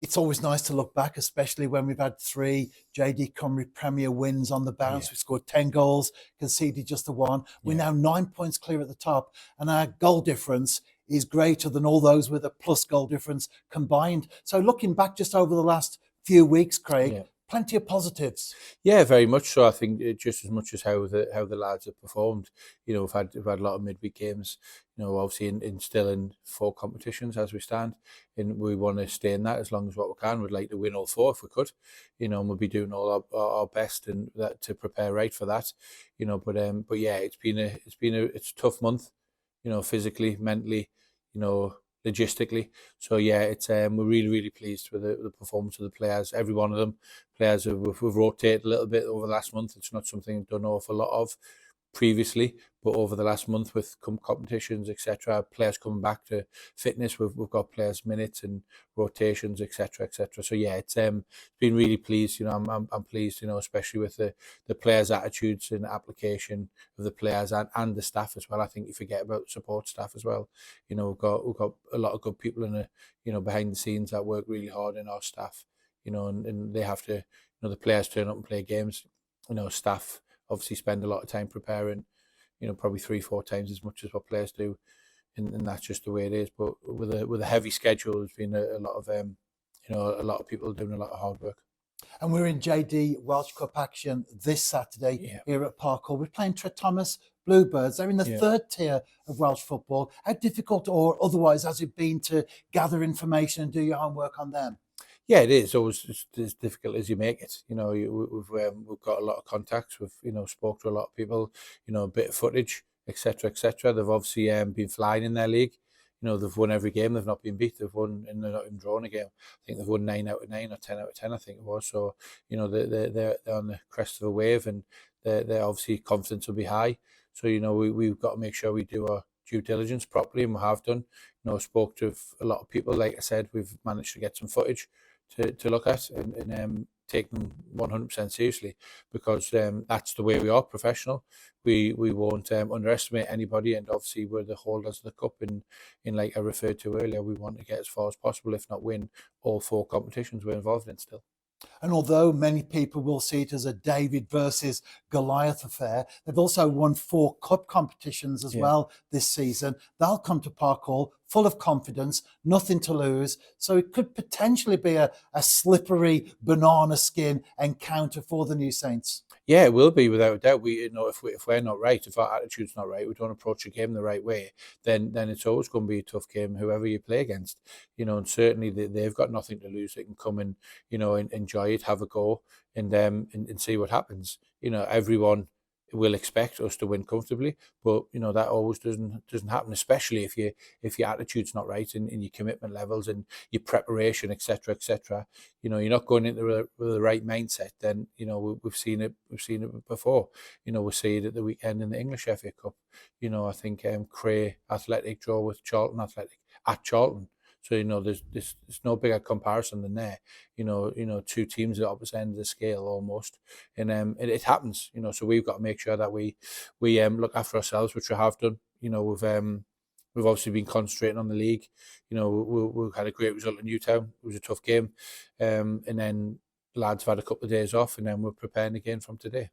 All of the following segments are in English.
It's always nice to look back, especially when we've had 3 JD Cymru Premier wins on the bounce. Yeah. We scored 10 goals, conceded just the 1. We're Yeah. now 9 points clear at the top, and our goal difference is greater than all those with a plus goal difference combined. So looking back just over the last few weeks, Craig, Yeah. plenty of positives. Yeah, very much so. I think just as much as how the lads have performed. We've had a lot of midweek games. Obviously still in 4 competitions as we stand, and we want to stay in that as long as what we can. We'd like to win all 4 if we could, and we'll be doing all our best and that to prepare right for that. But yeah, it's a tough month. Physically, mentally, logistically. So yeah, it's we're really, really pleased with the performance of the players. Every one of them. Players we've rotated a little bit over the last month. It's not something I've done an awful lot of previously, but over the last month with competitions, etc., players coming back to fitness, we've got players minutes and rotations, etc., etc. So yeah, it's been really pleased. I'm pleased. Especially with the players' attitudes and application of the players and the staff as well. I think you forget about support staff as well. We've got a lot of good people in behind the scenes that work really hard in our staff. And they have to. The players turn up and play games. Staff obviously spend a lot of time preparing, probably 3-4 times as much as what players do, and that's just the way it is. But with a heavy schedule, there's been a lot of a lot of people doing a lot of hard work. And we're in JD Welsh Cup action this Saturday here at Park Hall. We're playing Trethomas Bluebirds. They're in the 3rd tier of Welsh football. How difficult or otherwise has it been to gather information and do your homework on them? Yeah, it is always as difficult as you make it. We've got a lot of contacts. We've spoke to a lot of people. A bit of footage, etc., etc. They've obviously been flying in their league. They've won every game. They've not been beat. They've won and they're not even drawn a game. I think they've won 9 out of 9 or 10 out of 10. I think it was. So they're on the crest of a wave, and they're obviously confidence will be high. So we've got to make sure we do our due diligence properly, and we have done. Spoke to a lot of people. Like I said, we've managed to get some footage to look at and take them 100% seriously, because that's the way we are professional. We won't underestimate anybody, and obviously we're the holders of the cup, and like I referred to earlier, we want to get as far as possible, if not win all 4 competitions we're involved in still. And although many people will see it as a David versus Goliath affair, they've also won 4 cup competitions as well this season. They'll come to Park Hall full of confidence, nothing to lose. So it could potentially be a slippery banana skin encounter for the New Saints. Yeah, it will be without a doubt. If we're not right, if our attitude's not right, we don't approach a game the right way, then it's always going to be a tough game, whoever you play against. And certainly they've got nothing to lose. They can come and enjoy it, have a go, and see what happens. Everyone will expect us to win comfortably, but that always doesn't happen, especially if your attitude's not right, and your commitment levels and your preparation, etc., etc. You're not going into with the right mindset. Then we've seen it before. We see it at the weekend in the English FA Cup. I think Cray Athletic draw with Charlton Athletic at Charlton. So there's no bigger comparison than there. 2 teams at the opposite end of the scale almost, and it happens. So we've got to make sure that we look after ourselves, which we have done. We've obviously been concentrating on the league. We had a great result in Newtown. It was a tough game, and then lads have had a couple of days off, and then we're preparing again from today.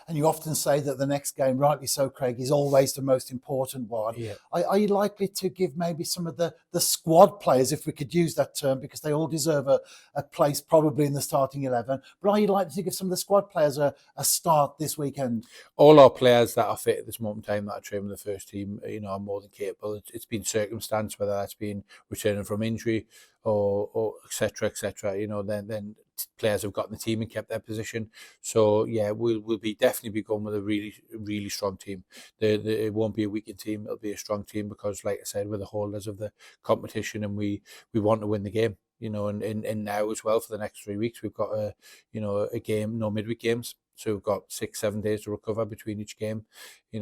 And you often say that the next game, rightly so, Craig, is always the most important one. Yeah. Are you likely to give maybe some of the squad players, if we could use that term, because they all deserve a place probably in the starting 11, but are you likely to give some of the squad players a start this weekend? All our players that are fit at this moment in time that are training with the first team, are more than capable. It's been circumstance, whether that's been returning from injury or etc., etc. Then players have gotten the team and kept their position. So yeah, we'll definitely be going with a really, really strong team. It won't be a weakened team. It'll be a strong team because, like I said, we're the holders of the competition, and we want to win the game. And now as well for the next 3 weeks, we've got a game, no midweek games. So we've got 6-7 days to recover between each game, 4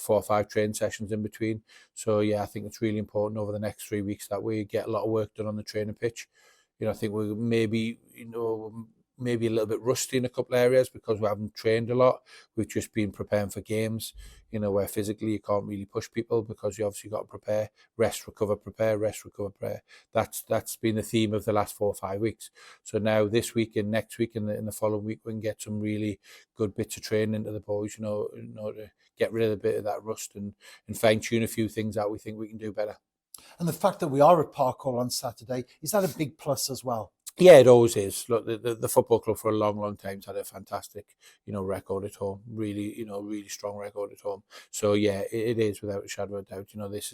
or 5 training sessions in between. So yeah, I think it's really important over the next 3 weeks that we get a lot of work done on the training pitch. I think we maybe, maybe a little bit rusty in a couple of areas because we haven't trained a lot. We've just been preparing for games, where physically you can't really push people because you obviously got to prepare, rest, recover, prepare, rest, recover, prepare. That's been the theme of the last 4 or 5 weeks. So now this week and next week and in the following week, we can get some really good bits of training into the boys, to get rid of a bit of that rust and fine tune a few things that we think we can do better. And the fact that we are at Park Hall on Saturday, is that a big plus as well? Yeah, it always is. Look, the football club for a long, long time has had a fantastic, record at home. Really, really strong record at home. So yeah, it is without a shadow of a doubt. This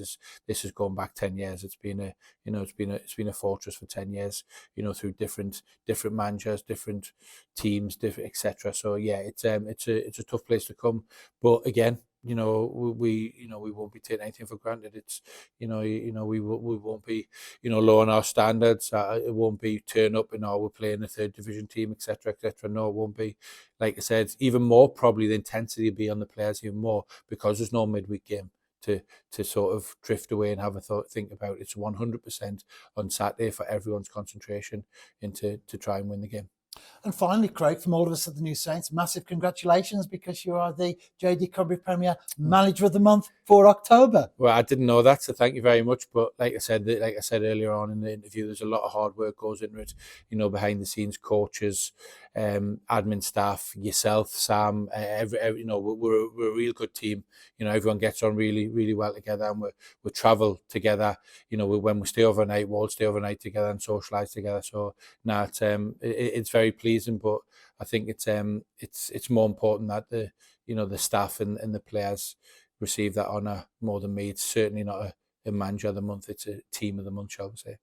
is going back 10 years. It's been a fortress for 10 years. Through different managers, different teams, different etc. So yeah, it's a tough place to come. But again, we won't be taking anything for granted. It's we won't be lowering our standards. It won't be turn up and we're playing a third division team, etc., etc. No, it won't be. Like I said, even more probably the intensity will be on the players even more because there's no midweek game to sort of drift away and have a think about. It's 100% on Saturday for everyone's concentration into to try and win the game. And finally, Craig, from all of us at the New Saints, massive congratulations because you are the JD Cubby Premier Manager of the Month for October. Well, I didn't know that, so thank you very much. But like I said earlier on in the interview, there's a lot of hard work goes into it. Behind the scenes, coaches, admin staff, yourself, Sam. We're a real good team. Everyone gets on really, really well together, and we travel together. When we stay overnight, we'll all stay overnight together and socialise together. So now it's very pleasing, but I think it's more important that the staff and the players receive that honour more than me. It's certainly not a manager of the month, it's a team of the month, shall we say.